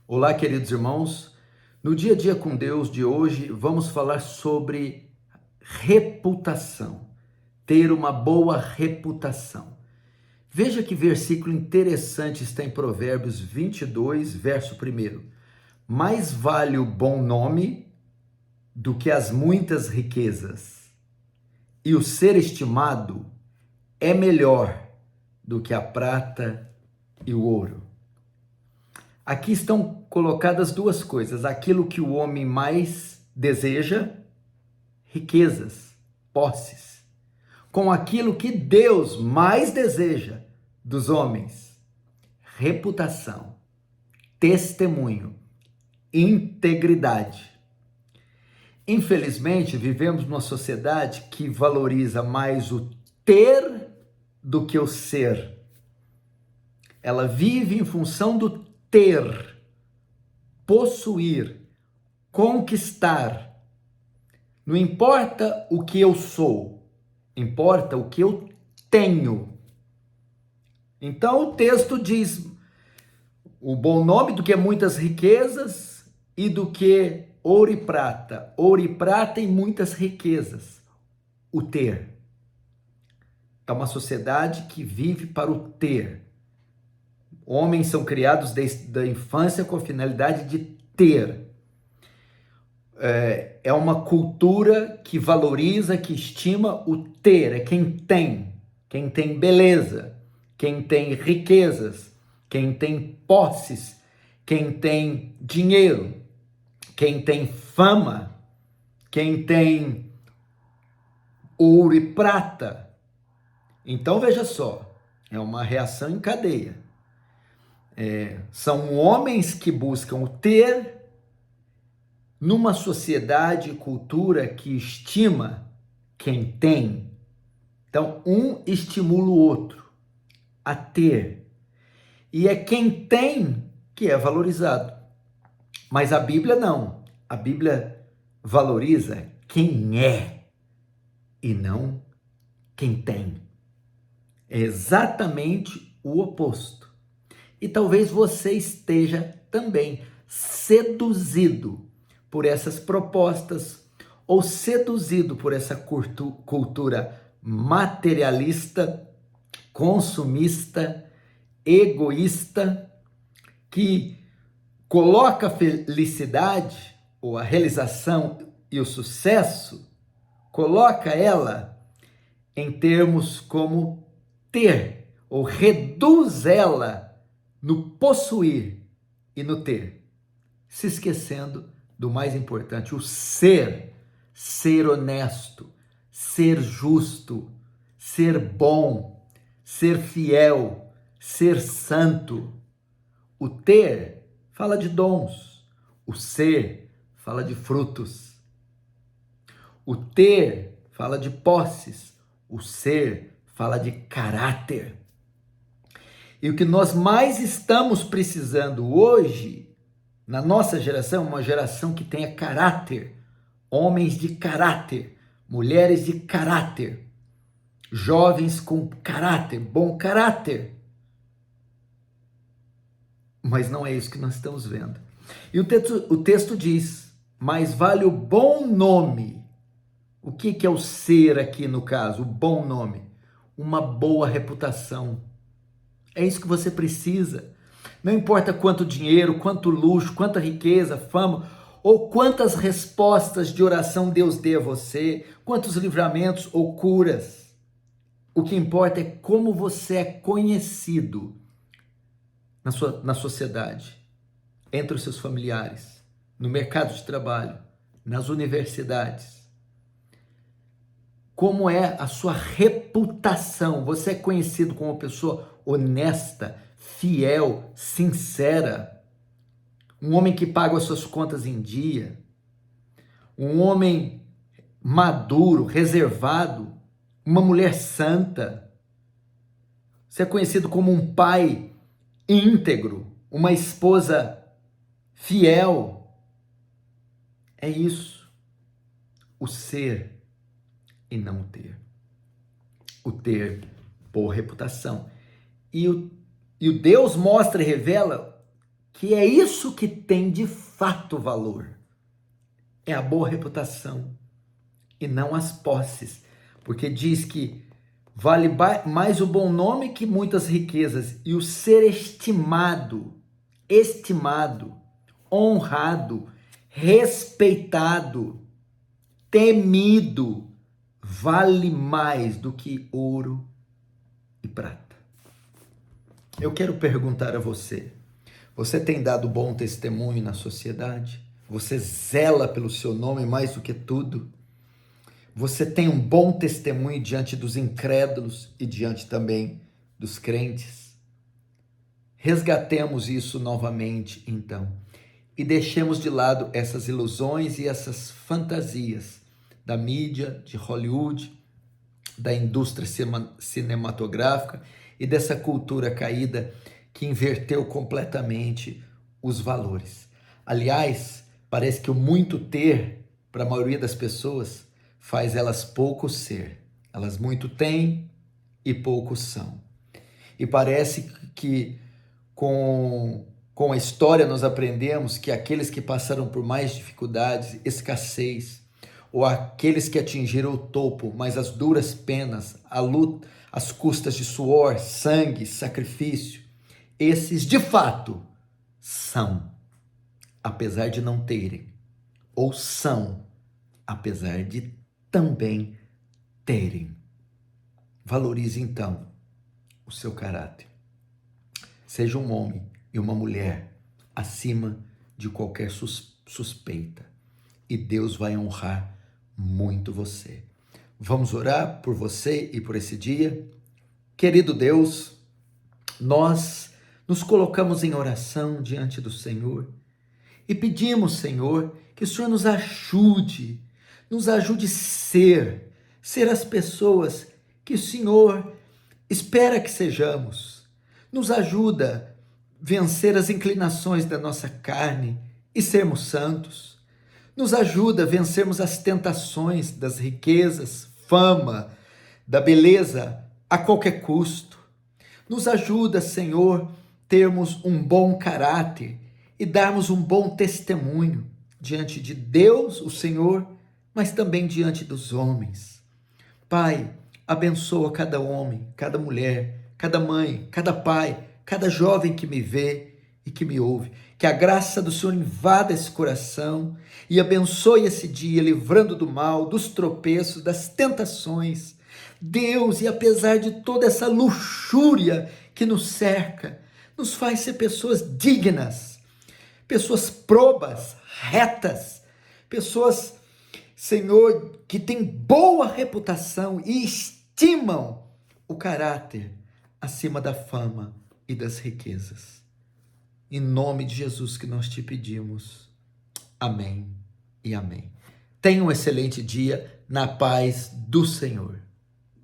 Olá, queridos irmãos. No Dia a Dia com Deus de hoje, vamos falar sobre reputação. Ter uma boa reputação. Veja que versículo interessante está em Provérbios 22, verso 1. Mais vale o bom nome do que as muitas riquezas, e o ser estimado é melhor do que a prata e o ouro. Aqui estão colocadas duas coisas: aquilo que o homem mais deseja, riquezas, posses, com aquilo que Deus mais deseja dos homens, reputação, testemunho, integridade. Infelizmente, vivemos numa sociedade que valoriza mais o ter do que o ser. Ela vive em função do ter, possuir, conquistar. Não importa o que eu sou, importa o que eu tenho. Então o texto diz: o bom nome do que muitas riquezas e do que ouro e prata. Ouro e prata e muitas riquezas. O ter. É uma sociedade que vive para o ter. Homens são criados desde a infância com a finalidade de ter. É uma cultura que valoriza, que estima o ter. É quem tem beleza, quem tem riquezas, quem tem posses, quem tem dinheiro, quem tem fama, quem tem ouro e prata. Então veja só, é uma reação em cadeia. São homens que buscam o ter numa sociedade e cultura que estima quem tem. Então, um estimula o outro a ter. E é quem tem que é valorizado. Mas a Bíblia não. A Bíblia valoriza quem é e não quem tem. É exatamente o oposto. E talvez você esteja também seduzido por essas propostas ou seduzido por essa cultura materialista, consumista, egoísta, que coloca a felicidade ou a realização e o sucesso, coloca ela em termos como ter, ou reduz ela no possuir e no ter, se esquecendo do mais importante, o ser honesto, ser justo, ser bom, ser fiel, ser santo. O ter fala de dons, o ser fala de frutos. O ter fala de posses, o ser fala de caráter. E o que nós mais estamos precisando hoje, na nossa geração, uma geração que tenha caráter, homens de caráter, mulheres de caráter, jovens com caráter, bom caráter. Mas não é isso que nós estamos vendo. E o texto diz: mais vale o bom nome. O que é o ser aqui no caso? O bom nome. Uma boa reputação. É isso que você precisa. Não importa quanto dinheiro, quanto luxo, quanta riqueza, fama, ou quantas respostas de oração Deus dê a você, quantos livramentos ou curas. O que importa é como você é conhecido na sociedade, entre os seus familiares, no mercado de trabalho, nas universidades. Como é a sua reputação? Você é conhecido como uma pessoa honesta, fiel, sincera, um homem que paga as suas contas em dia, um homem maduro, reservado, uma mulher santa. Você é conhecido como um pai íntegro, uma esposa fiel. É isso, o ser e não o ter. O ter boa reputação. E o Deus mostra e revela que é isso que tem de fato valor. É a boa reputação e não as posses, porque diz que vale mais o bom nome que muitas riquezas, e o ser estimado, honrado, respeitado, temido, vale mais do que ouro e prata. Eu quero perguntar a você: você tem dado bom testemunho na sociedade? Você zela pelo seu nome mais do que tudo? Você tem um bom testemunho diante dos incrédulos e diante também dos crentes? Resgatemos isso novamente, então, e deixemos de lado essas ilusões e essas fantasias da mídia, de Hollywood, da indústria cinematográfica e dessa cultura caída que inverteu completamente os valores. Aliás, parece que o muito ter, para a maioria das pessoas, faz elas pouco ser. Elas muito têm e pouco são. E parece que com a história nós aprendemos que aqueles que passaram por mais dificuldades, escassez, ou aqueles que atingiram o topo, mas as duras penas, a luta, as custas de suor, sangue, sacrifício, esses de fato são, apesar de não terem, ou são, apesar de também terem. Valorize então o seu caráter. Seja um homem e uma mulher acima de qualquer suspeita. E Deus vai honrar muito você. Vamos orar por você e por esse dia? Querido Deus, nós nos colocamos em oração diante do Senhor e pedimos, Senhor, que o Senhor nos ajude ser as pessoas que o Senhor espera que sejamos. Nos ajuda a vencer as inclinações da nossa carne e sermos santos. Nos ajuda a vencermos as tentações das riquezas, fama, da beleza a qualquer custo. Nos ajuda, Senhor, termos um bom caráter e darmos um bom testemunho diante de Deus, o Senhor, mas também diante dos homens. Pai, abençoa cada homem, cada mulher, cada mãe, cada pai, cada jovem que me vê e que me ouve. Que a graça do Senhor invada esse coração e abençoe esse dia, livrando do mal, dos tropeços, das tentações. Deus, e apesar de toda essa luxúria que nos cerca, nos faz ser pessoas dignas, pessoas probas, retas, pessoas, Senhor, que têm boa reputação e estimam o caráter acima da fama e das riquezas. Em nome de Jesus que nós te pedimos. Amém e amém. Tenha um excelente dia na paz do Senhor.